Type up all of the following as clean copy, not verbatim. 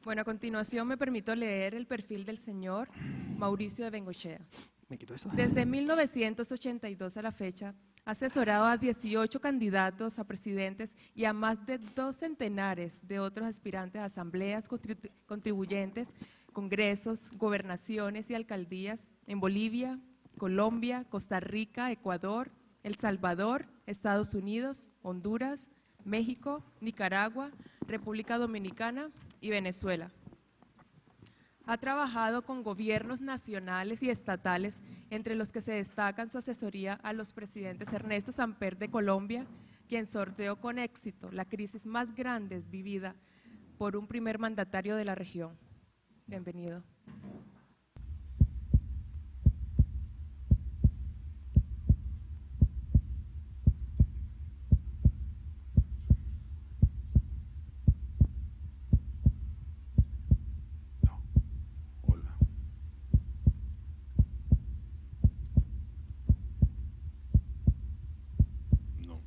Bueno, a continuación me permito leer el perfil del señor Mauricio de Bengochea. ¿Me quito esto? Desde 1982 a la fecha, ha asesorado a 18 candidatos a presidentes y a más de 2 centenares de otros aspirantes a asambleas contribuyentes, congresos, gobernaciones y alcaldías en Bolivia, Colombia, Costa Rica, Ecuador, El Salvador, Estados Unidos, Honduras, México, Nicaragua, República Dominicana y Venezuela. Ha trabajado con gobiernos nacionales y estatales, entre los que se destacan su asesoría a los presidentes Ernesto Samper de Colombia, quien sorteó con éxito la crisis más grande vivida por un primer mandatario de la región. Bienvenido. Hola. No.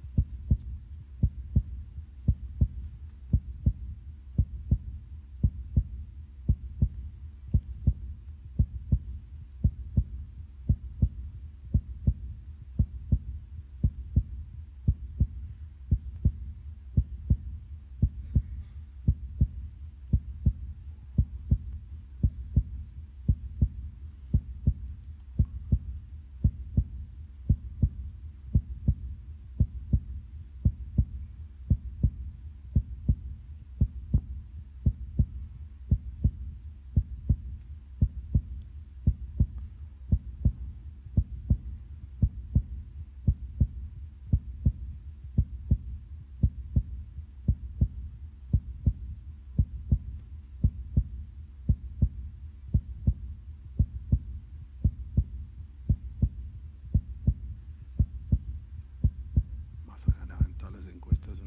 Vas a ganar en todas las encuestas.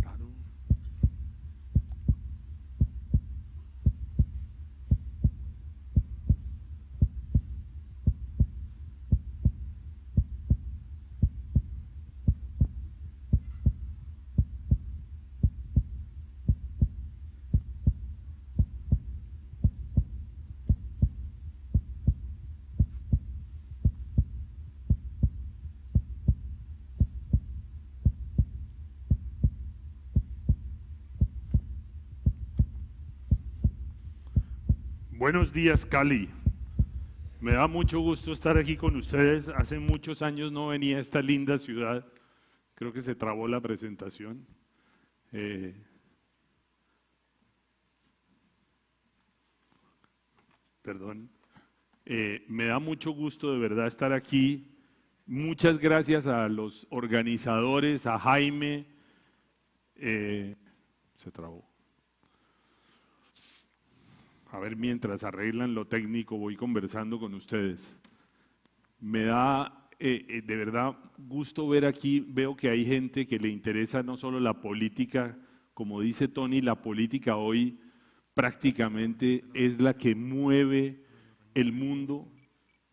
Claro. Buenos días, Cali. Me da mucho gusto estar aquí con ustedes. Hace muchos años no venía a esta linda ciudad. Creo que se trabó la presentación. Perdón. Me da mucho gusto de verdad estar aquí. Muchas gracias a los organizadores, a Jaime. Se trabó. A ver, mientras arreglan lo técnico, voy conversando con ustedes. Me da de verdad gusto ver aquí, veo que hay gente que le interesa no solo la política, como dice Tony, la política hoy prácticamente es la que mueve el mundo.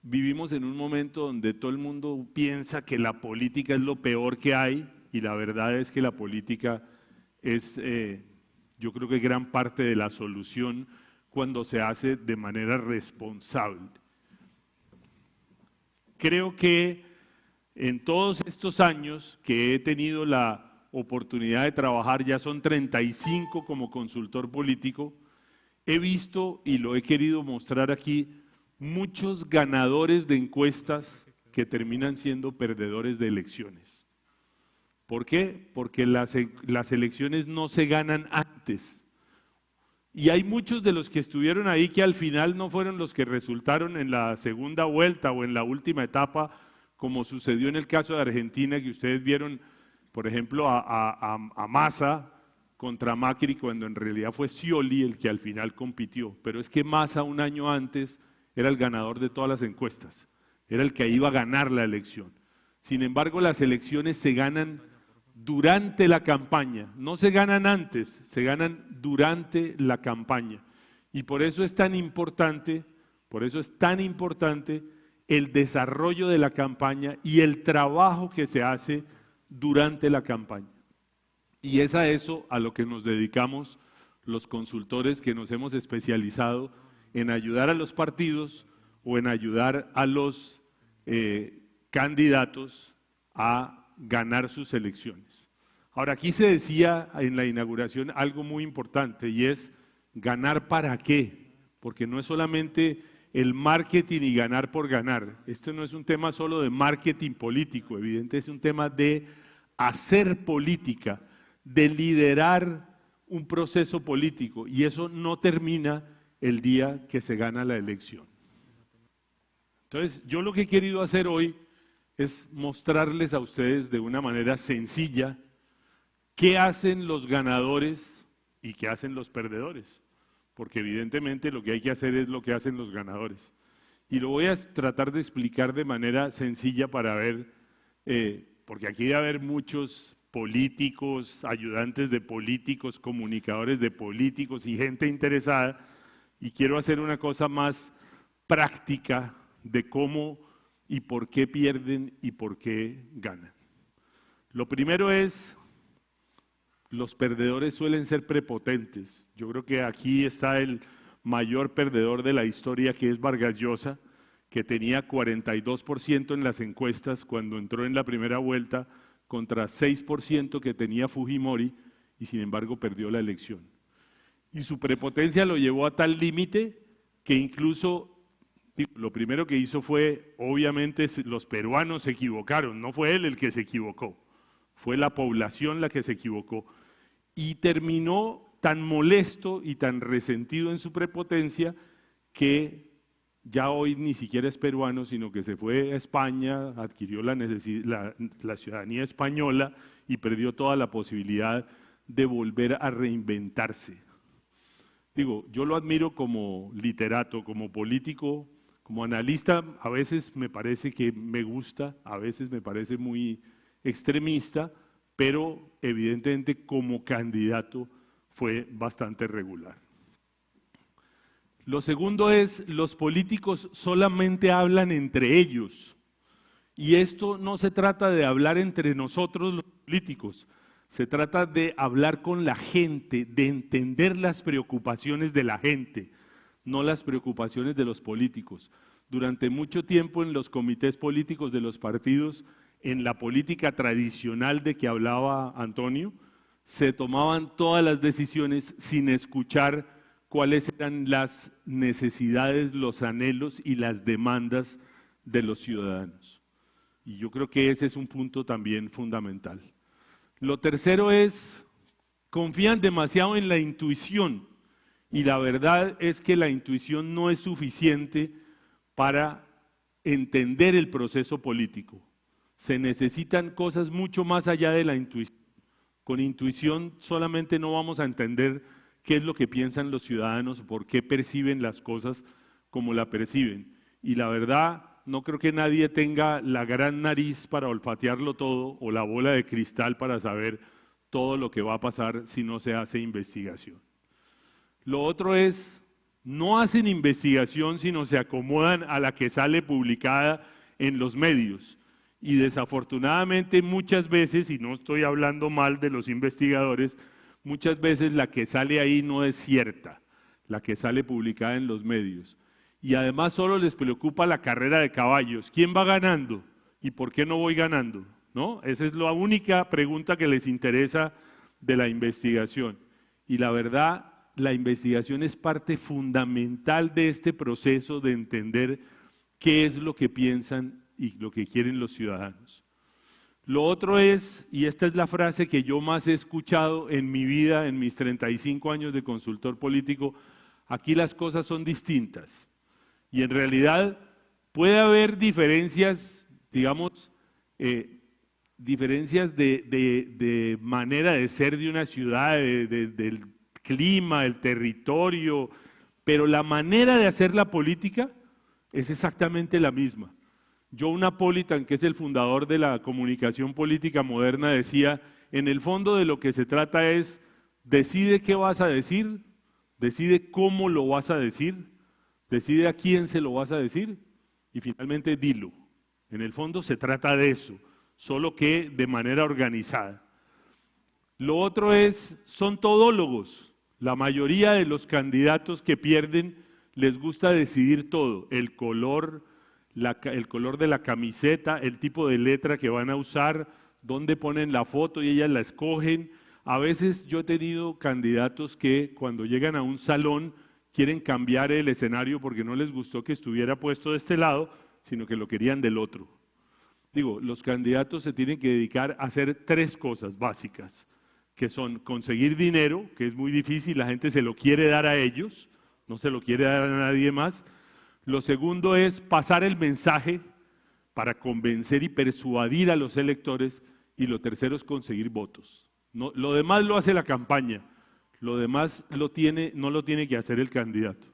Vivimos en un momento donde todo el mundo piensa que la política es lo peor que hay y la verdad es que la política es, yo creo que gran parte de la solución cuando se hace de manera responsable. Creo que en todos estos años que he tenido la oportunidad de trabajar, ya son 35 como consultor político, he visto y lo he querido mostrar aquí, muchos ganadores de encuestas que terminan siendo perdedores de elecciones. ¿Por qué? Porque las elecciones no se ganan antes. Y hay muchos de los que estuvieron ahí que al final no fueron los que resultaron en la segunda vuelta o en la última etapa, como sucedió en el caso de Argentina, que ustedes vieron, por ejemplo, a Massa contra Macri, cuando en realidad fue Scioli el que al final compitió. Pero es que Massa un año antes era el ganador de todas las encuestas, era el que iba a ganar la elección. Sin embargo, las elecciones se ganan durante la campaña, no se ganan antes, se ganan durante la campaña. Y por eso es tan importante, el desarrollo de la campaña y el trabajo que se hace durante la campaña. Y es a eso a lo que nos dedicamos los consultores que nos hemos especializado en ayudar a los partidos o en ayudar a los candidatos a ganar sus elecciones. Ahora, aquí se decía en la inauguración algo muy importante y es ganar para qué, porque no es solamente el marketing y ganar por ganar. Esto no es un tema solo de marketing político, evidentemente es un tema de hacer política, de liderar un proceso político, y eso no termina el día que se gana la elección. Entonces, yo lo que he querido hacer hoy es mostrarles a ustedes de una manera sencilla qué hacen los ganadores y qué hacen los perdedores, porque evidentemente lo que hay que hacer es lo que hacen los ganadores. Y lo voy a tratar de explicar de manera sencilla para ver, porque aquí debe haber muchos políticos, ayudantes de políticos, comunicadores de políticos y gente interesada, y quiero hacer una cosa más práctica de cómo y por qué pierden y por qué ganan. Lo primero es, los perdedores suelen ser prepotentes. Yo creo que aquí está el mayor perdedor de la historia, que es Vargas Llosa, que tenía 42% en las encuestas cuando entró en la primera vuelta, contra 6% que tenía Fujimori, y sin embargo perdió la elección. Y su prepotencia lo llevó a tal límite que incluso lo primero que hizo fue, obviamente los peruanos se equivocaron, no fue él el que se equivocó, fue la población la que se equivocó. Y terminó tan molesto y tan resentido en su prepotencia que ya hoy ni siquiera es peruano, sino que se fue a España, adquirió la ciudadanía española y perdió toda la posibilidad de volver a reinventarse. Digo, yo lo admiro como literato, como político, como analista, a veces me parece que me gusta, a veces me parece muy extremista, pero evidentemente como candidato fue bastante regular. Lo segundo es, los políticos solamente hablan entre ellos, y esto no se trata de hablar entre nosotros los políticos, se trata de hablar con la gente, de entender las preocupaciones de la gente, no las preocupaciones de los políticos. Durante mucho tiempo en los comités políticos de los partidos, en la política tradicional de que hablaba Antonio, se tomaban todas las decisiones sin escuchar cuáles eran las necesidades, los anhelos y las demandas de los ciudadanos. Y yo creo que ese es un punto también fundamental. Lo tercero es, confían demasiado en la intuición, y la verdad es que la intuición no es suficiente para entender el proceso político. Se necesitan cosas mucho más allá de la intuición. Con intuición solamente no vamos a entender qué es lo que piensan los ciudadanos, por qué perciben las cosas como la perciben. Y la verdad, no creo que nadie tenga la gran nariz para olfatearlo todo o la bola de cristal para saber todo lo que va a pasar si no se hace investigación. Lo otro es, no hacen investigación, sino se acomodan a la que sale publicada en los medios. Y desafortunadamente muchas veces, y no estoy hablando mal de los investigadores, muchas veces la que sale ahí no es cierta, la que sale publicada en los medios. Y además solo les preocupa la carrera de caballos. ¿Quién va ganando? ¿Y por qué no voy ganando? ¿No? Esa es la única pregunta que les interesa de la investigación. Y la verdad, la investigación es parte fundamental de este proceso de entender qué es lo que piensan y lo que quieren los ciudadanos. Lo otro es, y esta es la frase que yo más he escuchado en mi vida, en mis 35 años de consultor político, aquí las cosas son distintas. Y en realidad puede haber diferencias, digamos, diferencias de manera de ser de una ciudad, del clima, el territorio, pero la manera de hacer la política es exactamente la misma. John Napolitan, que es el fundador de la comunicación política moderna, decía, en el fondo de lo que se trata es, decide qué vas a decir, decide cómo lo vas a decir, decide a quién se lo vas a decir y finalmente dilo. En el fondo se trata de eso, solo que de manera organizada. Lo otro son todólogos. La mayoría de los candidatos que pierden les gusta decidir todo, el color de la camiseta, el tipo de letra que van a usar, dónde ponen la foto y ellas la escogen. A veces yo he tenido candidatos que cuando llegan a un salón quieren cambiar el escenario porque no les gustó que estuviera puesto de este lado, sino que lo querían del otro. Digo, los candidatos se tienen que dedicar a hacer 3 cosas básicas, que son conseguir dinero, que es muy difícil, la gente se lo quiere dar a ellos, no se lo quiere dar a nadie más. Lo segundo es pasar el mensaje para convencer y persuadir a los electores, y lo tercero es conseguir votos. No, lo demás lo hace la campaña, lo demás no lo tiene que hacer el candidato.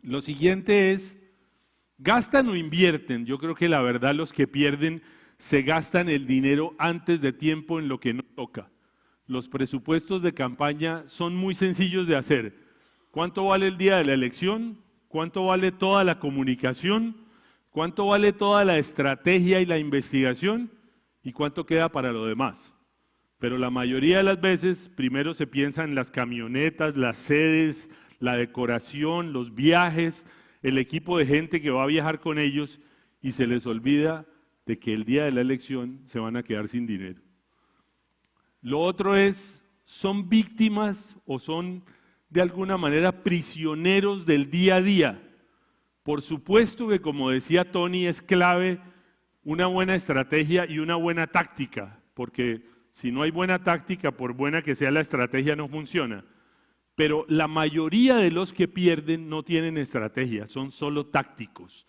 Lo siguiente es, ¿gastan o invierten? Yo creo que la verdad los que pierden se gastan el dinero antes de tiempo en lo que no toca. Los presupuestos de campaña son muy sencillos de hacer. ¿Cuánto vale el día de la elección? ¿Cuánto vale toda la comunicación? ¿Cuánto vale toda la estrategia y la investigación? ¿Y cuánto queda para lo demás? Pero la mayoría de las veces primero se piensa en las camionetas, las sedes, la decoración, los viajes, el equipo de gente que va a viajar con ellos, y se les olvida de que el día de la elección se van a quedar sin dinero. Lo otro ¿son víctimas o son de alguna manera prisioneros del día a día? Por supuesto que, como decía Tony, es clave una buena estrategia y una buena táctica, porque si no hay buena táctica, por buena que sea la estrategia, no funciona. Pero la mayoría de los que pierden no tienen estrategia, son solo tácticos.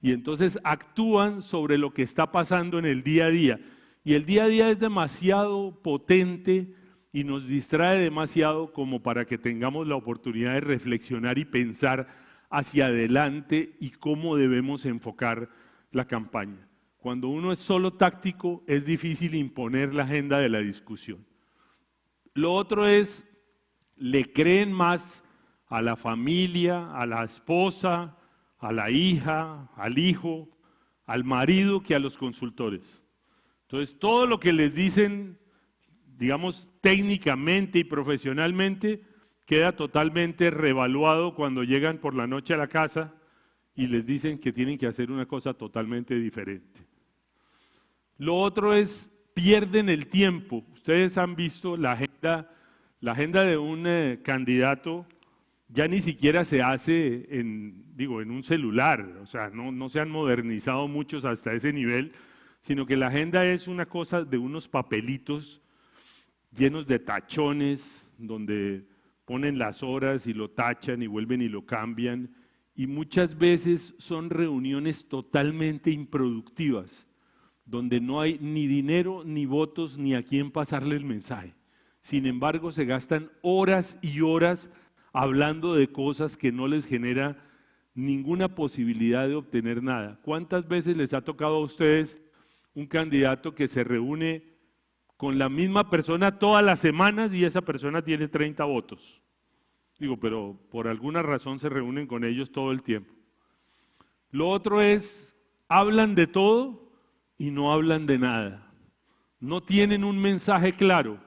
Y entonces actúan sobre lo que está pasando en el día a día. Y el día a día es demasiado potente y nos distrae demasiado como para que tengamos la oportunidad de reflexionar y pensar hacia adelante y cómo debemos enfocar la campaña. Cuando uno es solo táctico, es difícil imponer la agenda de la discusión. Lo otro le creen más a la familia, a la esposa, a la hija, al hijo, al marido que a los consultores. Entonces, todo lo que les dicen, digamos, técnicamente y profesionalmente, queda totalmente revaluado cuando llegan por la noche a la casa y les dicen que tienen que hacer una cosa totalmente diferente. Lo otro pierden el tiempo. Ustedes han visto la agenda de un candidato, ya ni siquiera se hace en un celular, o sea, no se han modernizado muchos hasta ese nivel, sino que la agenda es una cosa de unos papelitos llenos de tachones, donde ponen las horas y lo tachan y vuelven y lo cambian, y muchas veces son reuniones totalmente improductivas, donde no hay ni dinero, ni votos, ni a quién pasarle el mensaje. Sin embargo, se gastan horas y horas hablando de cosas que no les genera ninguna posibilidad de obtener nada. ¿Cuántas veces les ha tocado a ustedes un candidato que se reúne con la misma persona todas las semanas y esa persona tiene 30 votos? Pero por alguna razón se reúnen con ellos todo el tiempo. Lo otro hablan de todo y no hablan de nada. No tienen un mensaje claro.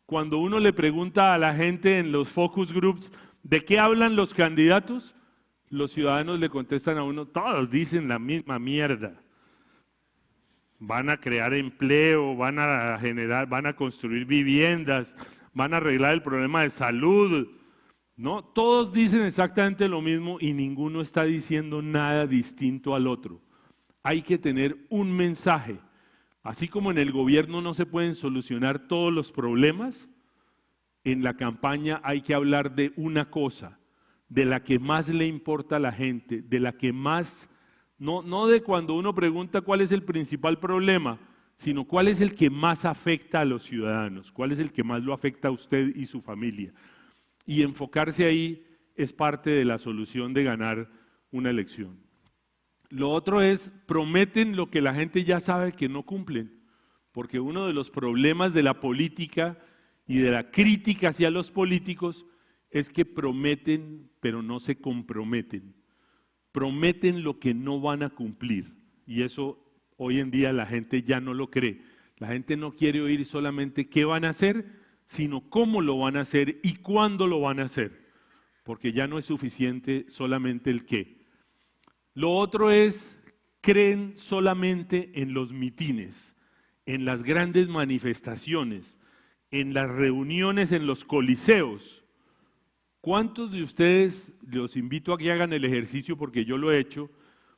Cuando uno le pregunta a la gente en los focus groups de qué hablan los candidatos, los ciudadanos le contestan a uno, todos dicen la misma mierda. Van a crear empleo, van a construir viviendas, van a arreglar el problema de salud. No, todos dicen exactamente lo mismo y ninguno está diciendo nada distinto al otro. Hay que tener un mensaje. Así como en el gobierno no se pueden solucionar todos los problemas, en la campaña hay que hablar de una cosa, de la que más le importa a la gente, de la que más, no de cuando uno pregunta cuál es el principal problema, sino cuál es el que más afecta a los ciudadanos, cuál es el que más lo afecta a usted y su familia. Y enfocarse ahí es parte de la solución de ganar una elección. Lo otro prometen lo que la gente ya sabe que no cumplen, porque uno de los problemas de la política y de la crítica hacia los políticos es que prometen, pero no se comprometen. Prometen lo que no van a cumplir, y eso hoy en día la gente ya no lo cree. La gente no quiere oír solamente qué van a hacer, sino cómo lo van a hacer y cuándo lo van a hacer, porque ya no es suficiente solamente el qué. Lo otro es, creen solamente en los mitines, en las grandes manifestaciones, en las reuniones en los coliseos. ¿Cuántos de ustedes, los invito a que hagan el ejercicio porque yo lo he hecho,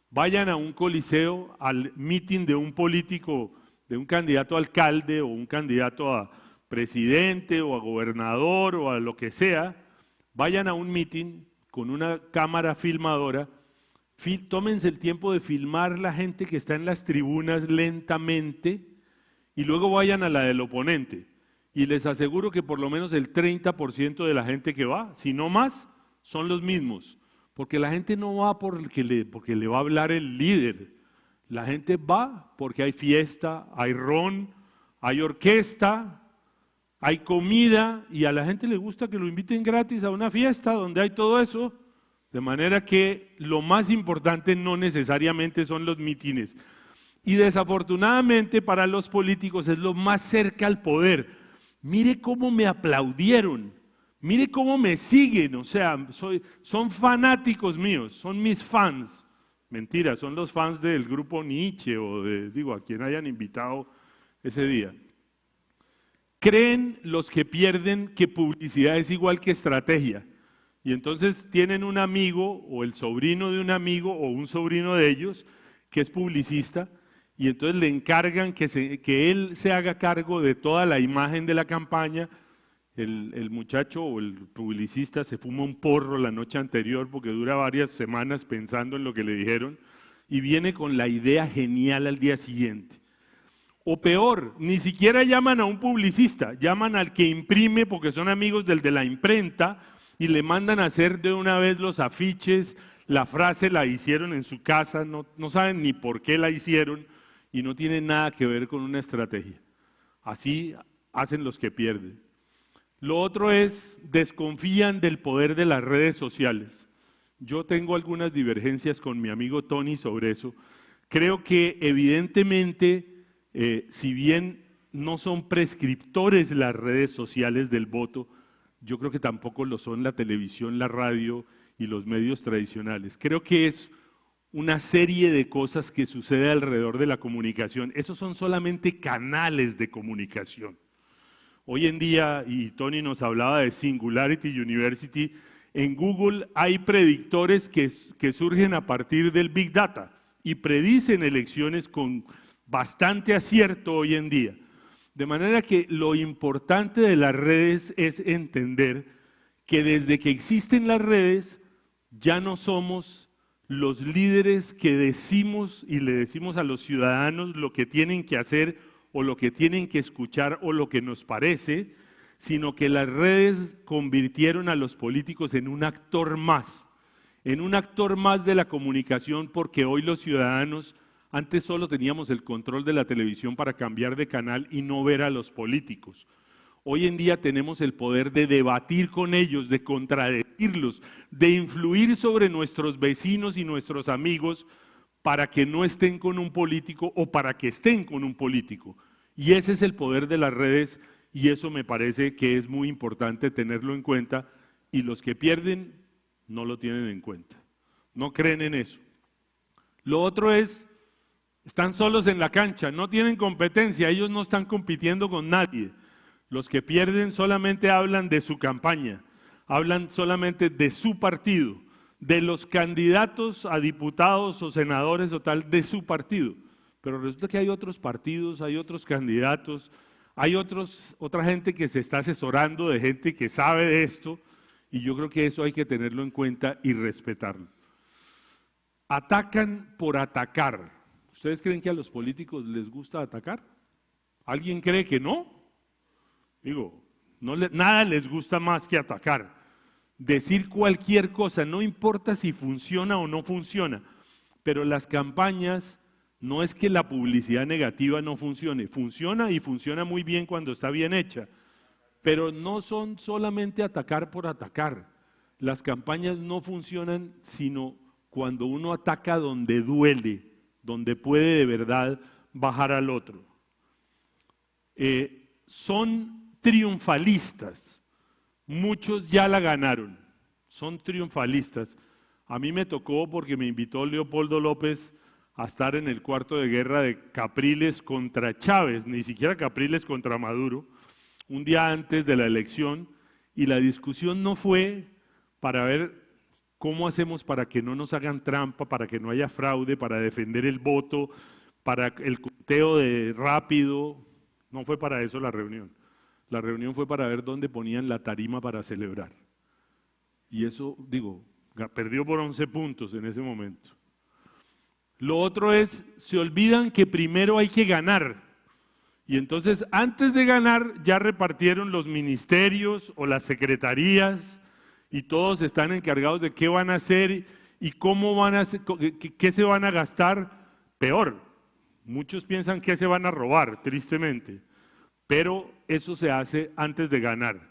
vayan a un coliseo, al mitin de un político, de un candidato a alcalde o un candidato a presidente o a gobernador o a lo que sea, vayan a un mitin con una cámara filmadora, tómense el tiempo de filmar la gente que está en las tribunas lentamente y luego vayan a la del oponente. Y les aseguro que por lo menos el 30% de la gente que va, si no más, son los mismos. Porque la gente no va porque le va a hablar el líder. La gente va porque hay fiesta, hay ron, hay orquesta, hay comida y a la gente le gusta que lo inviten gratis a una fiesta donde hay todo eso. De manera que lo más importante no necesariamente son los mítines. Y desafortunadamente para los políticos es lo más cerca al poder. Mire cómo me aplaudieron, mire cómo me siguen, o sea, son fanáticos míos, son mis fans. Mentira, son los fans del grupo Nietzsche o a quien hayan invitado ese día. Creen los que pierden que publicidad es igual que estrategia. Y entonces tienen un amigo o el sobrino de un amigo o un sobrino de ellos que es publicista y entonces le encargan que él se haga cargo de toda la imagen de la campaña. El muchacho o el publicista se fuma un porro la noche anterior porque dura varias semanas pensando en lo que le dijeron y viene con la idea genial al día siguiente. O peor, ni siquiera llaman a un publicista, llaman al que imprime porque son amigos del de la imprenta y le mandan a hacer de una vez los afiches, la frase la hicieron en su casa, no saben ni por qué la hicieron y no tiene nada que ver con una estrategia. Así hacen los que pierden. Lo otro es, desconfían del poder de las redes sociales. Yo tengo algunas divergencias con mi amigo Tony sobre eso. Creo que evidentemente, si bien no son prescriptores las redes sociales del voto, yo creo que tampoco lo son la televisión, la radio y los medios tradicionales. Creo que es una serie de cosas que sucede alrededor de la comunicación. Esos son solamente canales de comunicación. Hoy en día, y Tony nos hablaba de Singularity University, en Google hay predictores que surgen a partir del Big Data y predicen elecciones con bastante acierto hoy en día. De manera que lo importante de las redes es entender que desde que existen las redes ya no somos los líderes que decimos y le decimos a los ciudadanos lo que tienen que hacer o lo que tienen que escuchar o lo que nos parece, sino que las redes convirtieron a los políticos en un actor más de la comunicación, porque hoy los ciudadanos, antes solo teníamos el control de la televisión para cambiar de canal y no ver a los políticos. Hoy en día tenemos el poder de debatir con ellos, de contradecirlos, de influir sobre nuestros vecinos y nuestros amigos para que no estén con un político o para que estén con un político. Y ese es el poder de las redes y eso me parece que es muy importante tenerlo en cuenta y los que pierden no lo tienen en cuenta, no creen en eso. Lo otro es, están solos en la cancha, no tienen competencia, ellos no están compitiendo con nadie. Los que pierden solamente hablan de su campaña, hablan solamente de su partido, de los candidatos a diputados o senadores o tal de su partido. Pero resulta que hay otros partidos, hay otros candidatos, hay otra gente que se está asesorando de gente que sabe de esto y yo creo que eso hay que tenerlo en cuenta y respetarlo. Atacan por atacar. ¿Ustedes creen que a los políticos les gusta atacar? ¿Alguien cree que no? Digo, nada les gusta más que atacar. Decir cualquier cosa, no importa si funciona o no funciona, pero las campañas, no es que la publicidad negativa no funcione, funciona y funciona muy bien cuando está bien hecha, pero no son solamente atacar por atacar. Las campañas no funcionan sino cuando uno ataca donde duele, donde puede de verdad bajar al otro. triunfalistas. Muchos ya la ganaron, son triunfalistas. A mí me tocó porque me invitó Leopoldo López a estar en el cuarto de guerra de Capriles contra Chávez, ni siquiera Capriles contra Maduro, un día antes de la elección, y la discusión no fue para ver cómo hacemos para que no nos hagan trampa, para que no haya fraude, para defender el voto, para el conteo de rápido. No fue para eso la reunión. La reunión fue para ver dónde ponían la tarima para celebrar. Y eso, digo, perdió por 11 puntos en ese momento. Lo otro es, se olvidan que primero hay que ganar. Y entonces, antes de ganar, ya repartieron los ministerios o las secretarías y todos están encargados de qué van a hacer y cómo van a hacer, qué se van a gastar. Peor, muchos piensan que se van a robar, tristemente, pero eso se hace antes de ganar.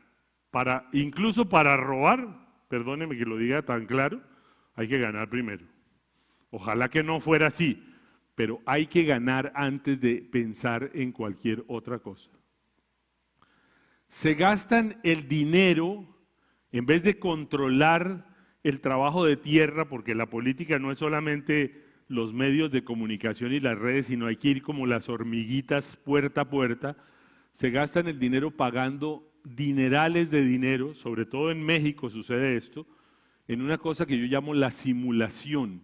Incluso para robar, perdóneme que lo diga tan claro, hay que ganar primero. Ojalá que no fuera así, pero hay que ganar antes de pensar en cualquier otra cosa. Se gastan el dinero en vez de controlar el trabajo de tierra, porque la política no es solamente los medios de comunicación y las redes, sino hay que ir como las hormiguitas puerta a puerta. Se gastan el dinero pagando dinerales de dinero, sobre todo en México sucede esto, en una cosa que yo llamo la simulación,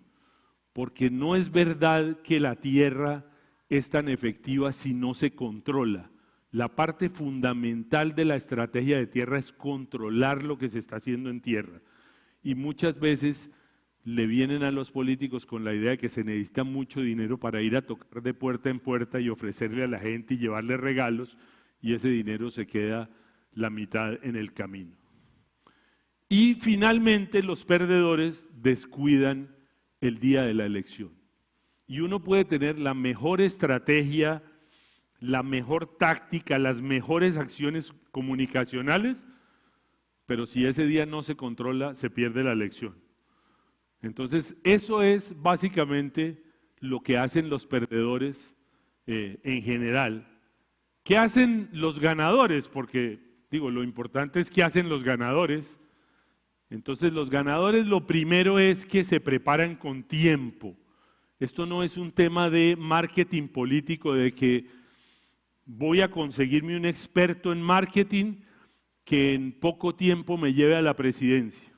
porque no es verdad que la tierra es tan efectiva si no se controla. La parte fundamental de la estrategia de tierra es controlar lo que se está haciendo en tierra. Y muchas veces le vienen a los políticos con la idea de que se necesita mucho dinero para ir a tocar de puerta en puerta y ofrecerle a la gente y llevarle regalos, y ese dinero se queda la mitad en el camino. Y finalmente los perdedores descuidan el día de la elección. Y uno puede tener la mejor estrategia, la mejor táctica, las mejores acciones comunicacionales, pero si ese día no se controla, se pierde la elección. Entonces, eso es básicamente lo que hacen los perdedores en general. ¿Qué hacen los ganadores? Porque, digo, lo importante es qué hacen los ganadores. Entonces, los ganadores lo primero es que se preparan con tiempo. Esto no es un tema de marketing político, de que voy a conseguirme un experto en marketing que en poco tiempo me lleve a la presidencia.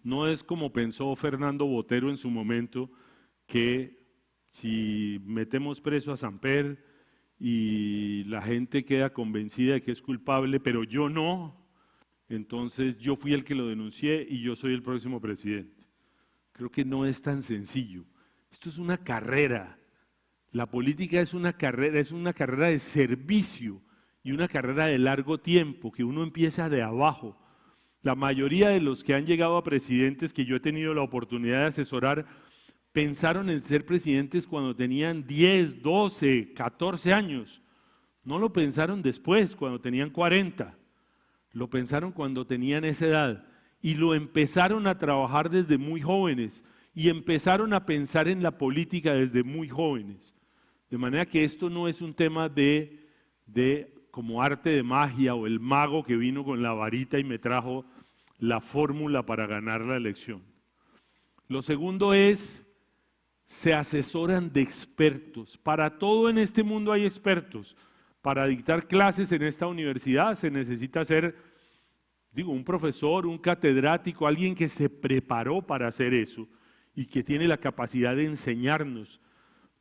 No es como pensó Fernando Botero en su momento, que si metemos preso a Samper y la gente queda convencida de que es culpable, pero yo no, entonces yo fui el que lo denuncié y yo soy el próximo presidente. Creo que no es tan sencillo. Esto es una carrera. La política es una carrera de servicio y una carrera de largo tiempo, que uno empieza de abajo. La mayoría de los que han llegado a presidentes que yo he tenido la oportunidad de asesorar, pensaron en ser presidentes cuando tenían 10, 12, 14 años. No lo pensaron después, cuando tenían 40. Lo pensaron cuando tenían esa edad y lo empezaron a trabajar desde muy jóvenes y empezaron a pensar en la política desde muy jóvenes. De manera que esto no es un tema de como arte de magia o el mago que vino con la varita y me trajo la fórmula para ganar la elección. Lo segundo es, se asesoran de expertos. Para todo en este mundo hay expertos. Para dictar clases en esta universidad se necesita ser, un profesor, un catedrático, alguien que se preparó para hacer eso y que tiene la capacidad de enseñarnos.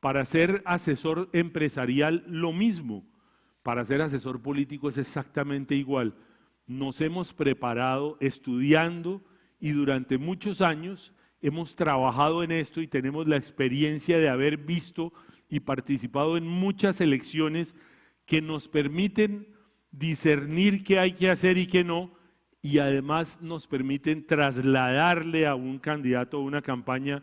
Para ser asesor empresarial, lo mismo. Para ser asesor político es exactamente igual. Nos hemos preparado estudiando y durante muchos años hemos trabajado en esto y tenemos la experiencia de haber visto y participado en muchas elecciones que nos permiten discernir qué hay que hacer y qué no, y además nos permiten trasladarle a un candidato o una campaña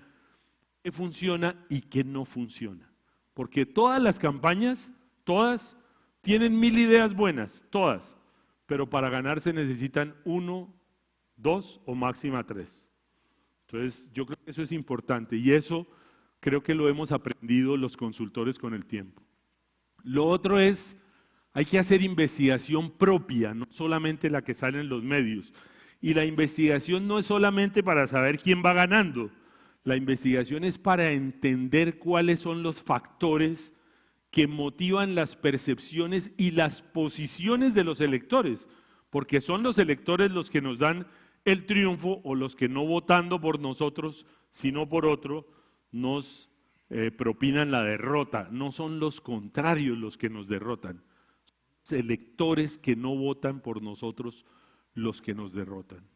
qué funciona y qué no funciona. Porque todas las campañas, todas, tienen 1000 ideas buenas, todas, pero para ganar se necesitan 1, 2 o máxima 3. Entonces, yo creo que eso es importante y eso creo que lo hemos aprendido los consultores con el tiempo. Lo otro es Hay que hacer investigación propia, no solamente la que sale en los medios. Y la investigación no es solamente para saber quién va ganando. La investigación es para entender cuáles son los factores que motivan las percepciones y las posiciones de los electores, porque son los electores los que nos dan el triunfo o los que no votando por nosotros, sino por otro, nos propinan la derrota. No son los contrarios los que nos derrotan, son electores que no votan por nosotros los que nos derrotan.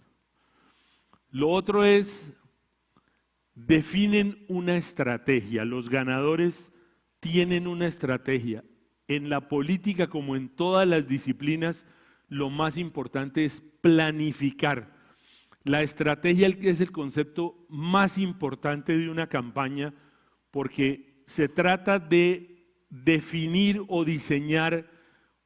Lo otro es, definen una estrategia. Los ganadores tienen una estrategia. En la política, como en todas las disciplinas, lo más importante es planificar. La estrategia es el concepto más importante de una campaña porque se trata de definir o diseñar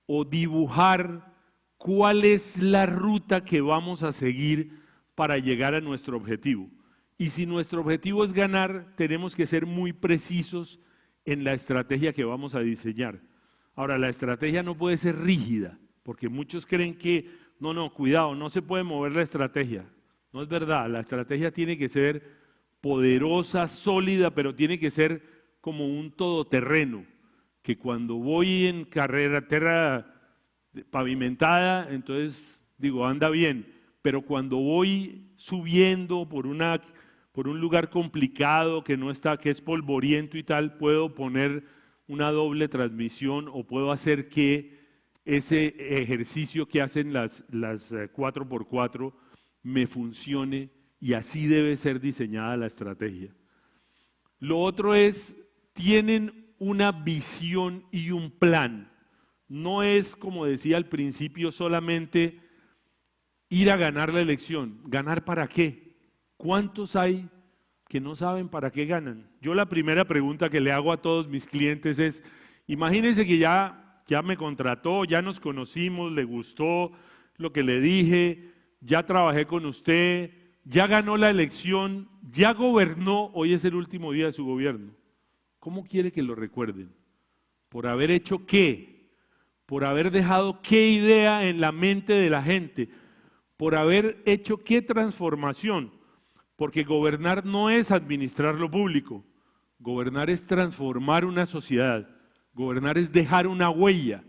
o dibujar cuál es la ruta que vamos a seguir para llegar a nuestro objetivo. Y si nuestro objetivo es ganar, tenemos que ser muy precisos en la estrategia que vamos a diseñar. Ahora, la estrategia no puede ser rígida, porque muchos creen que, no, cuidado, no se puede mover la estrategia. No es verdad, la estrategia tiene que ser poderosa, sólida, pero tiene que ser como un todoterreno, que cuando voy en tierra pavimentada, entonces digo, anda bien, pero cuando voy subiendo por un lugar complicado que es polvoriento y tal, puedo poner una doble transmisión o puedo hacer que ese ejercicio que hacen las 4x4 me funcione, y así debe ser diseñada la estrategia. Lo otro es, tienen una visión y un plan. No es, como decía al principio, solamente ir a ganar la elección. ¿Ganar para qué? ¿Cuántos hay que no saben para qué ganan? Yo la primera pregunta que le hago a todos mis clientes es, imagínense que ya me contrató, ya nos conocimos, le gustó lo que le dije, ya trabajé con usted, ya ganó la elección, ya gobernó, hoy es el último día de su gobierno. ¿Cómo quiere que lo recuerden? ¿Por haber hecho qué? ¿Por haber dejado qué idea en la mente de la gente? ¿Por haber hecho qué transformación? Porque gobernar no es administrar lo público, gobernar es transformar una sociedad, gobernar es dejar una huella,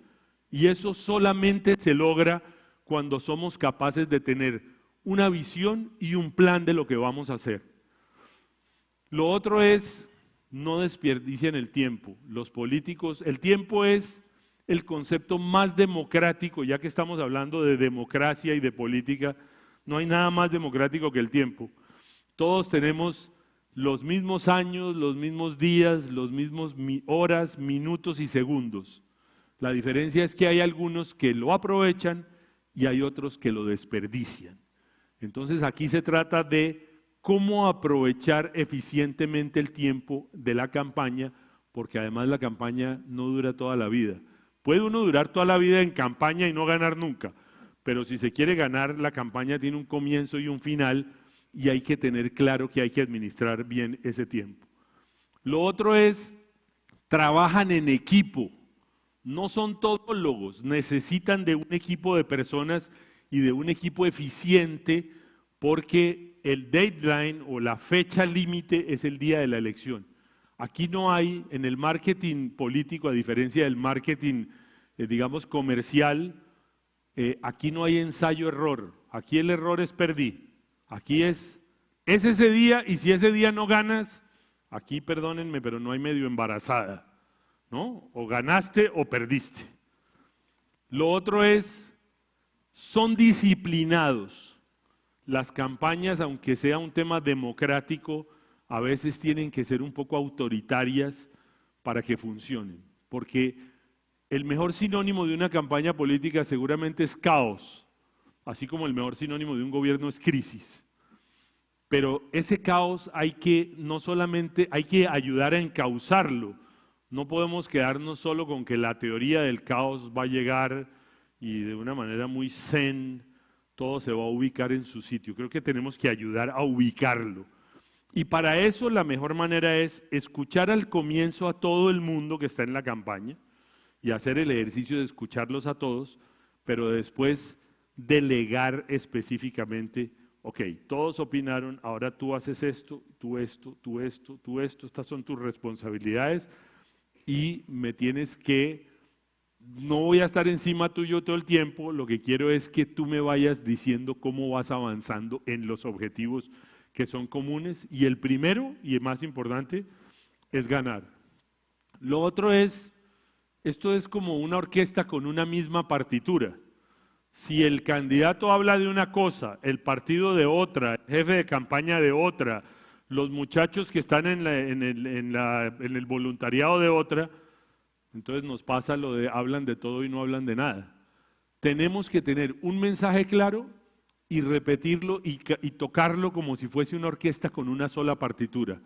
y eso solamente se logra cuando somos capaces de tener una visión y un plan de lo que vamos a hacer. Lo otro es, no desperdicien el tiempo. Los políticos, el tiempo es el concepto más democrático, ya que estamos hablando de democracia y de política, no hay nada más democrático que el tiempo. Todos tenemos los mismos años, los mismos días, los mismos horas, minutos y segundos. La diferencia es que hay algunos que lo aprovechan y hay otros que lo desperdician. Entonces aquí se trata de cómo aprovechar eficientemente el tiempo de la campaña, porque además la campaña no dura toda la vida. Puede uno durar toda la vida en campaña y no ganar nunca, pero si se quiere ganar, la campaña tiene un comienzo y un final y hay que tener claro que hay que administrar bien ese tiempo. Lo otro es, trabajan en equipo. No son todólogos, necesitan de un equipo de personas y de un equipo eficiente porque el deadline o la fecha límite es el día de la elección. Aquí no hay, en el marketing político, a diferencia del marketing, digamos, comercial, aquí no hay ensayo-error. Aquí el error es perdí. Aquí es ese día y si ese día no ganas, aquí perdónenme, pero no hay medio embarazada. ¿No? O ganaste o perdiste. Lo otro es, son disciplinados. Las campañas, aunque sea un tema democrático, a veces tienen que ser un poco autoritarias para que funcionen. Porque el mejor sinónimo de una campaña política seguramente es caos, así como el mejor sinónimo de un gobierno es crisis. Pero ese caos no solamente hay que ayudar a encauzarlo. No podemos quedarnos solo con que la teoría del caos va a llegar y de una manera muy zen todo se va a ubicar en su sitio. Creo que tenemos que ayudar a ubicarlo. Y para eso la mejor manera es escuchar al comienzo a todo el mundo que está en la campaña y hacer el ejercicio de escucharlos a todos, pero después delegar específicamente, ok, todos opinaron, ahora tú haces esto, tú esto, tú esto, tú esto, estas son tus responsabilidades y me tienes que, no voy a estar encima tuyo todo el tiempo, lo que quiero es que tú me vayas diciendo cómo vas avanzando en los objetivos que son comunes y el primero y el más importante es ganar. Lo otro es, esto es como una orquesta con una misma partitura. Si el candidato habla de una cosa, el partido de otra, el jefe de campaña de otra, los muchachos que están en el voluntariado de otra, entonces nos pasa lo de hablan de todo y no hablan de nada. Tenemos que tener un mensaje claro y repetirlo y tocarlo como si fuese una orquesta con una sola partitura.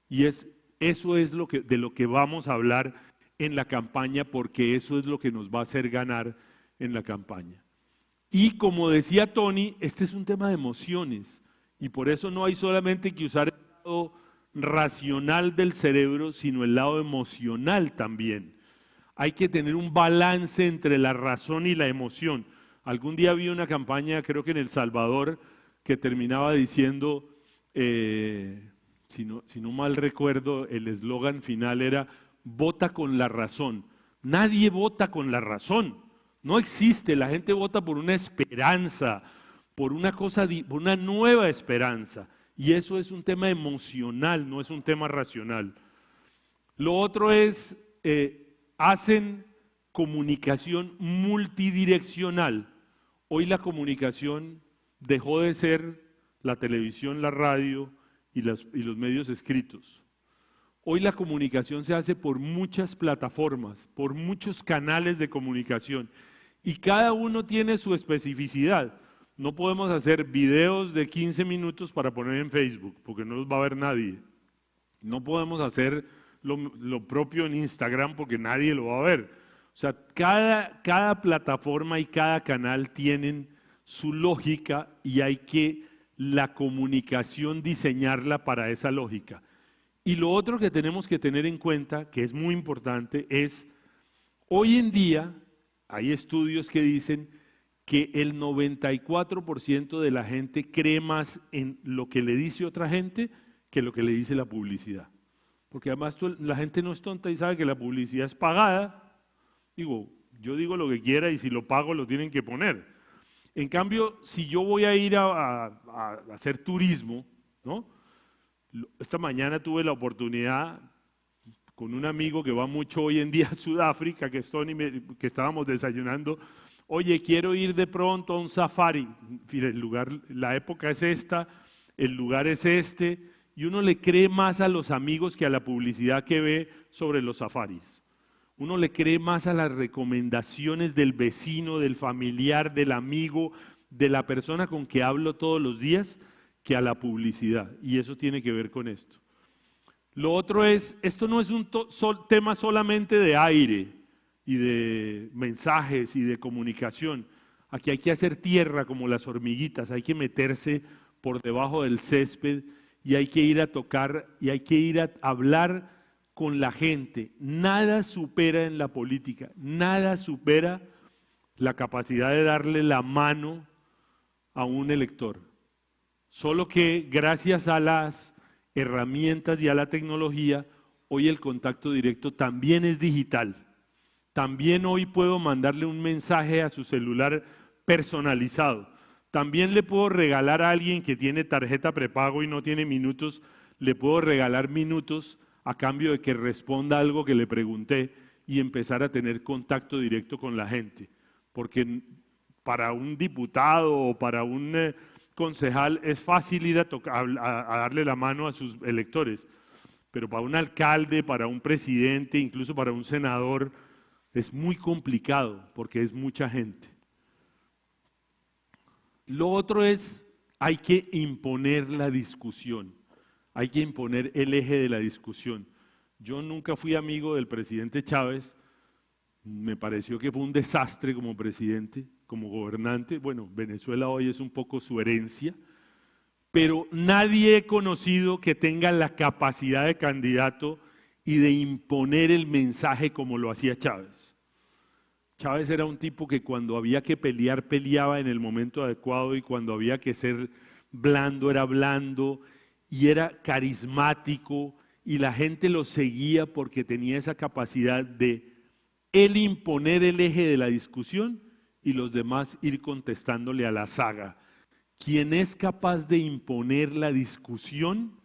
Y eso es de lo que vamos a hablar en la campaña, porque eso es lo que nos va a hacer ganar en la campaña. Y como decía Tony, este es un tema de emociones y por eso no hay solamente que usar el lado racional del cerebro, sino el lado emocional también. Hay que tener un balance entre la razón y la emoción. Algún día vi una campaña, creo que en El Salvador, que terminaba diciendo, si no mal recuerdo, el eslogan final era, vota con la razón. Nadie vota con la razón. No existe, la gente vota por una esperanza, por una por una nueva esperanza. Y eso es un tema emocional, no es un tema racional. Lo otro es, hacen comunicación multidireccional. Hoy la comunicación dejó de ser la televisión, la radio y los medios escritos. Hoy la comunicación se hace por muchas plataformas, por muchos canales de comunicación y cada uno tiene su especificidad. No podemos hacer videos de 15 minutos para poner en Facebook porque no los va a ver nadie. No podemos hacer lo propio en Instagram porque nadie lo va a ver. O sea, cada plataforma y cada canal tienen su lógica y hay que la comunicación diseñarla para esa lógica. Y lo otro que tenemos que tener en cuenta, que es muy importante, es hoy en día hay estudios que dicen que el 94% de la gente cree más en lo que le dice otra gente que lo que le dice la publicidad. Porque además la gente no es tonta y sabe que la publicidad es pagada. Yo digo lo que quiera y si lo pago lo tienen que poner. En cambio, si yo voy a ir a hacer turismo, ¿no? Esta mañana tuve la oportunidad con un amigo que va mucho hoy en día a Sudáfrica, que estábamos desayunando. Oye, quiero ir de pronto a un safari. El lugar, la época es esta, el lugar es este, y uno le cree más a los amigos que a la publicidad que ve sobre los safaris. Uno le cree más a las recomendaciones del vecino, del familiar, del amigo, de la persona con que hablo todos los días, que a la publicidad. Y eso tiene que ver con esto. Lo otro es, esto no es un tema solamente de aire y de mensajes y de comunicación. Aquí hay que hacer tierra como las hormiguitas, hay que meterse por debajo del césped y hay que ir a tocar y hay que ir a hablar con la gente. Nada supera en la política, nada supera la capacidad de darle la mano a un elector. Solo que gracias a las herramientas y a la tecnología, hoy el contacto directo también es digital. También hoy puedo mandarle un mensaje a su celular personalizado. También le puedo regalar a alguien que tiene tarjeta prepago y no tiene minutos, le puedo regalar minutos a cambio de que responda algo que le pregunté y empezar a tener contacto directo con la gente. Porque para un diputado o para un concejal es fácil ir a darle la mano a sus electores, pero para un alcalde, para un presidente, incluso para un senador, es muy complicado porque es mucha gente. Lo otro es, hay que imponer la discusión, hay que imponer el eje de la discusión. Yo nunca fui amigo del presidente Chávez, me pareció que fue un desastre como presidente, como gobernante. Bueno, Venezuela hoy es un poco su herencia, pero nadie he conocido que tenga la capacidad de candidato y de imponer el mensaje como lo hacía Chávez. Chávez era un tipo que cuando había que pelear, peleaba en el momento adecuado, y cuando había que ser blando, era blando, y era carismático, y la gente lo seguía porque tenía esa capacidad de él imponer el eje de la discusión y los demás ir contestándole a la saga. Quien es capaz de imponer la discusión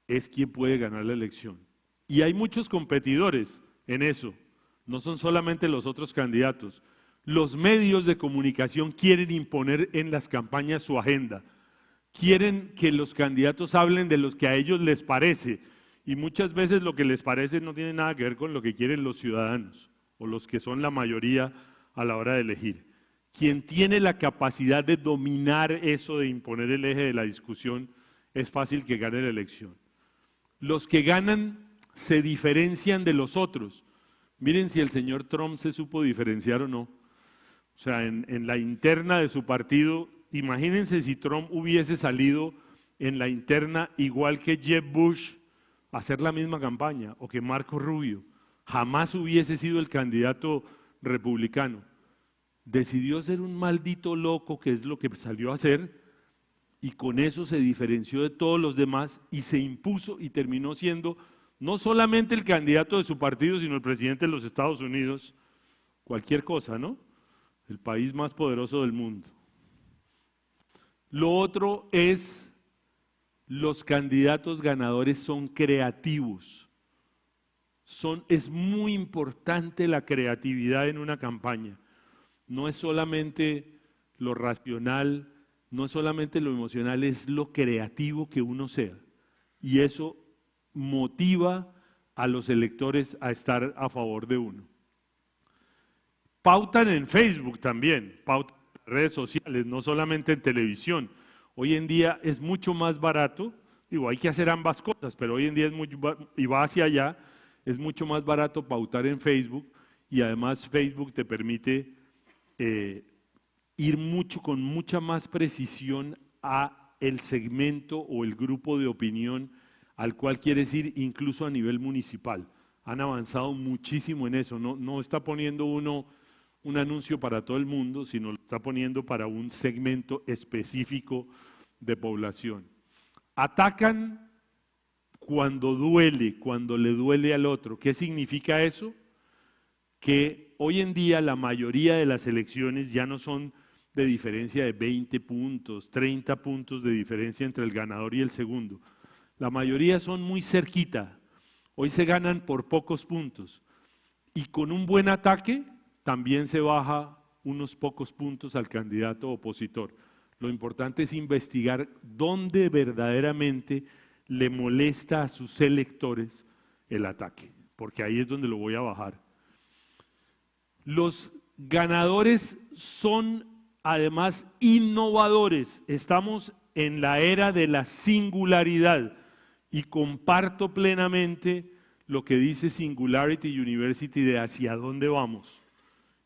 es quien puede ganar la elección. Y hay muchos competidores en eso, no son solamente los otros candidatos. Los medios de comunicación quieren imponer en las campañas su agenda, quieren que los candidatos hablen de los que a ellos les parece, y muchas veces lo que les parece no tiene nada que ver con lo que quieren los ciudadanos o los que son la mayoría a la hora de elegir. Quien tiene la capacidad de dominar eso, de imponer el eje de la discusión, es fácil que gane la elección. Los que ganan se diferencian de los otros. Miren si el señor Trump se supo diferenciar o no. O sea, en la interna de su partido, imagínense si Trump hubiese salido en la interna igual que Jeb Bush a hacer la misma campaña, o que Marco Rubio. Jamás hubiese sido el candidato republicano. Decidió ser un maldito loco, que es lo que salió a hacer, y con eso se diferenció de todos los demás y se impuso y terminó siendo no solamente el candidato de su partido, sino el presidente de los Estados Unidos, cualquier cosa, ¿no? El país más poderoso del mundo. Lo otro es, los candidatos ganadores son creativos. Es muy importante la creatividad en una campaña. No es solamente lo racional, no es solamente lo emocional, es lo creativo que uno sea. Y eso motiva a los electores a estar a favor de uno. Pautan en Facebook también, pautan en redes sociales, no solamente en televisión. Hoy en día es mucho más barato, digo, hay que hacer ambas cosas, pero hoy en día y va hacia allá, es mucho más barato pautar en Facebook, y además Facebook te permite ir con mucha más precisión a el segmento o el grupo de opinión al cual quieres ir, incluso a nivel municipal. Han avanzado muchísimo en eso, no está poniendo uno un anuncio para todo el mundo, sino lo está poniendo para un segmento específico de población. Atacan cuando duele, cuando le duele al otro. ¿Qué significa eso? Que hoy en día la mayoría de las elecciones ya no son de diferencia de 20 puntos, 30 puntos de diferencia entre el ganador y el segundo. La mayoría son muy cerquita. Hoy se ganan por pocos puntos. Y con un buen ataque también se baja unos pocos puntos al candidato opositor. Lo importante es investigar dónde verdaderamente le molesta a sus electores el ataque, porque ahí es donde lo voy a bajar. Los ganadores son además innovadores. Estamos en la era de la singularidad y comparto plenamente lo que dice Singularity University de hacia dónde vamos.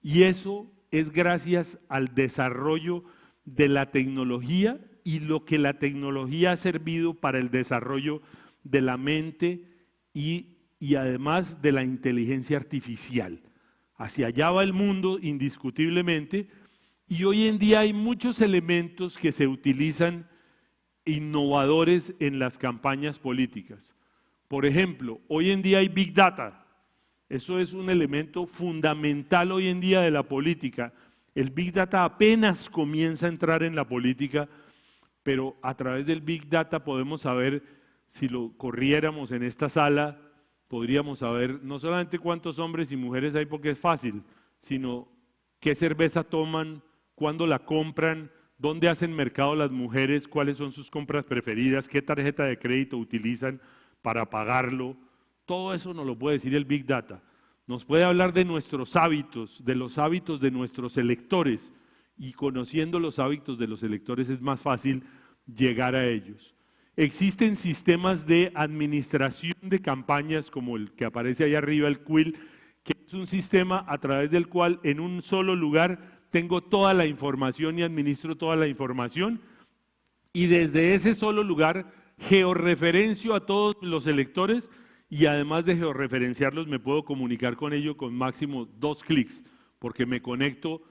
Y eso es gracias al desarrollo de la tecnología y lo que la tecnología ha servido para el desarrollo de la mente y además de la inteligencia artificial. Hacia allá va el mundo indiscutiblemente, y hoy en día hay muchos elementos que se utilizan innovadores en las campañas políticas. Por ejemplo, hoy en día hay Big Data. Eso es un elemento fundamental hoy en día de la política. El Big Data apenas comienza a entrar en la política, pero a través del Big Data podemos saber, si lo corriéramos en esta sala, podríamos saber no solamente cuántos hombres y mujeres hay porque es fácil, sino qué cerveza toman, cuándo la compran, dónde hacen mercado las mujeres, cuáles son sus compras preferidas, qué tarjeta de crédito utilizan para pagarlo. Todo eso nos lo puede decir el Big Data. Nos puede hablar de nuestros hábitos, de los hábitos de nuestros electores, y conociendo los hábitos de los electores es más fácil llegar a ellos. Existen sistemas de administración de campañas como el que aparece ahí arriba, el Quill, que es un sistema a través del cual en un solo lugar tengo toda la información y administro toda la información, y desde ese solo lugar georreferencio a todos los electores, y además de georreferenciarlos me puedo comunicar con ellos con máximo 2 clics. porque me conecto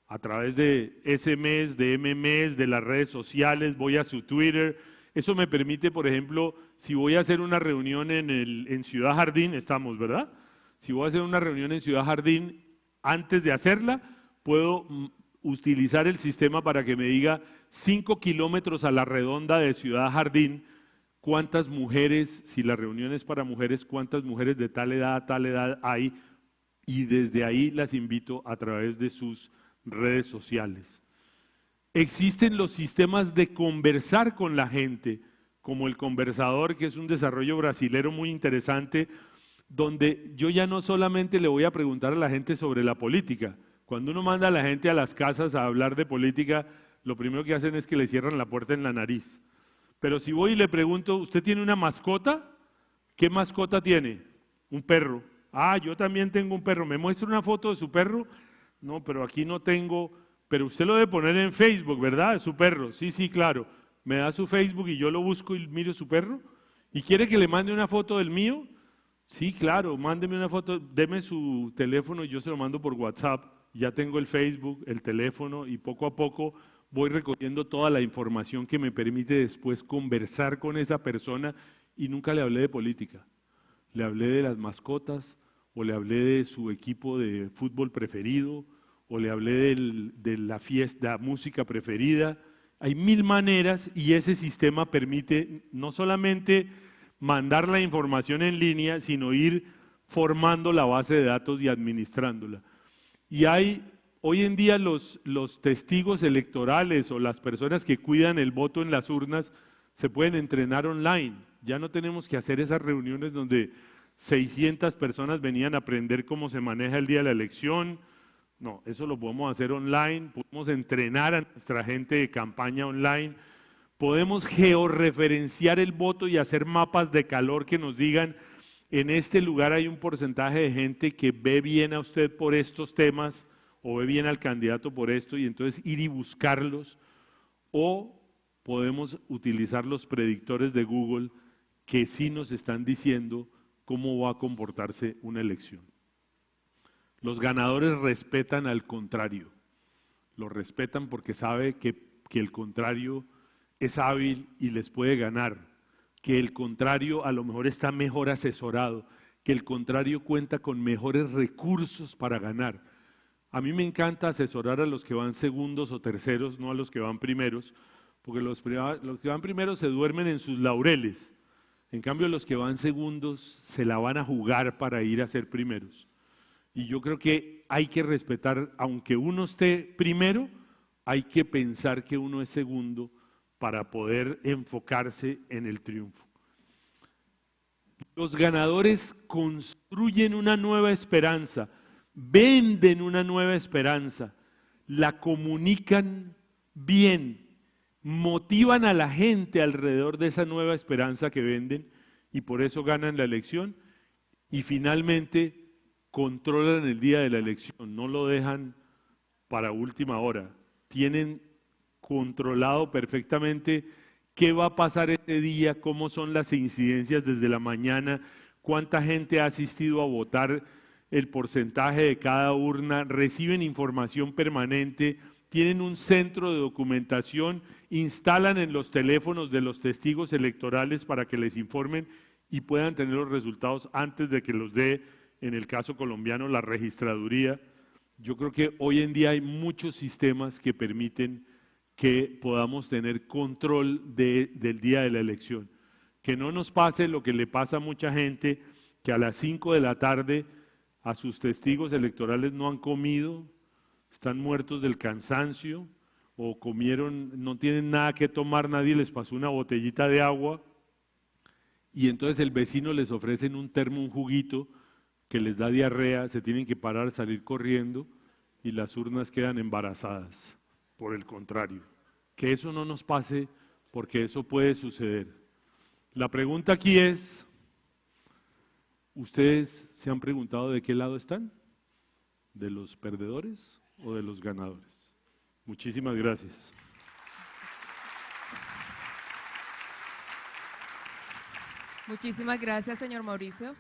a través de SMS, de MMS, de las redes sociales, voy a su Twitter. Eso me permite, por ejemplo, si voy a hacer una reunión en Ciudad Jardín, estamos, ¿verdad? Si voy a hacer una reunión en Ciudad Jardín, antes de hacerla, puedo utilizar el sistema para que me diga 5 kilómetros a la redonda de Ciudad Jardín, cuántas mujeres, si la reunión es para mujeres, cuántas mujeres de tal edad a tal edad hay, y desde ahí las invito a través de sus redes sociales. Existen los sistemas de conversar con la gente, como el Conversador, que es un desarrollo brasilero muy interesante, donde yo ya no solamente le voy a preguntar a la gente sobre la política. Cuando uno manda a la gente a las casas a hablar de política, lo primero que hacen es que le cierran la puerta en la nariz. Pero si voy y le pregunto, ¿usted tiene una mascota? ¿Qué mascota tiene? Un perro. Ah, yo también tengo un perro. ¿Me muestra una foto de su perro? No, pero aquí no tengo. Pero usted lo debe poner en Facebook, ¿verdad? Su perro. Sí, sí, claro. ¿Me da su Facebook y yo lo busco y miro su perro? ¿Y quiere que le mande una foto del mío? Sí, claro, mándeme una foto, deme su teléfono y yo se lo mando por WhatsApp. Ya tengo el Facebook, el teléfono y poco a poco voy recogiendo toda la información que me permite después conversar con esa persona y nunca le hablé de política. Le hablé de las mascotas o le hablé de su equipo de fútbol preferido o le hablé de la fiesta, música preferida. Hay mil maneras y ese sistema permite no solamente mandar la información en línea, sino ir formando la base de datos y administrándola. Y hay hoy en día los testigos electorales o las personas que cuidan el voto en las urnas se pueden entrenar online. Ya no tenemos que hacer esas reuniones donde 600 personas venían a aprender cómo se maneja el día de la elección. No, eso lo podemos hacer online, podemos entrenar a nuestra gente de campaña online, podemos georreferenciar el voto y hacer mapas de calor que nos digan, en este lugar hay un porcentaje de gente que ve bien a usted por estos temas o ve bien al candidato por esto y entonces ir y buscarlos, o podemos utilizar los predictores de Google que sí nos están diciendo cómo va a comportarse una elección. Los ganadores respetan al contrario, lo respetan porque sabe que el contrario es hábil y les puede ganar, que el contrario a lo mejor está mejor asesorado, que el contrario cuenta con mejores recursos para ganar. A mí me encanta asesorar a los que van segundos o terceros, no a los que van primeros, porque los que van primeros se duermen en sus laureles. En cambio, los que van segundos se la van a jugar para ir a ser primeros. Y yo creo que hay que respetar, aunque uno esté primero, hay que pensar que uno es segundo para poder enfocarse en el triunfo. Los ganadores construyen una nueva esperanza, venden una nueva esperanza, la comunican bien, motivan a la gente alrededor de esa nueva esperanza que venden y por eso ganan la elección y finalmente controlan el día de la elección, no lo dejan para última hora, tienen controlado perfectamente qué va a pasar ese día, cómo son las incidencias desde la mañana, cuánta gente ha asistido a votar, el porcentaje de cada urna, reciben información permanente, tienen un centro de documentación, instalan en los teléfonos de los testigos electorales para que les informen y puedan tener los resultados antes de que los dé, en el caso colombiano, la registraduría. Yo creo que hoy en día hay muchos sistemas que permiten que podamos tener control del día de la elección. Que no nos pase lo que le pasa a mucha gente, que a las 5 de la tarde a sus testigos electorales no han comido, están muertos del cansancio, o comieron, no tienen nada que tomar, nadie les pasó una botellita de agua, y entonces el vecino les ofrece en un termo un juguito que les da diarrea, se tienen que parar, salir corriendo, y las urnas quedan embarazadas. Por el contrario, que eso no nos pase porque eso puede suceder. La pregunta aquí es, ¿ustedes se han preguntado de qué lado están? ¿De los perdedores o de los ganadores? Muchísimas gracias. Muchísimas gracias, señor Mauricio.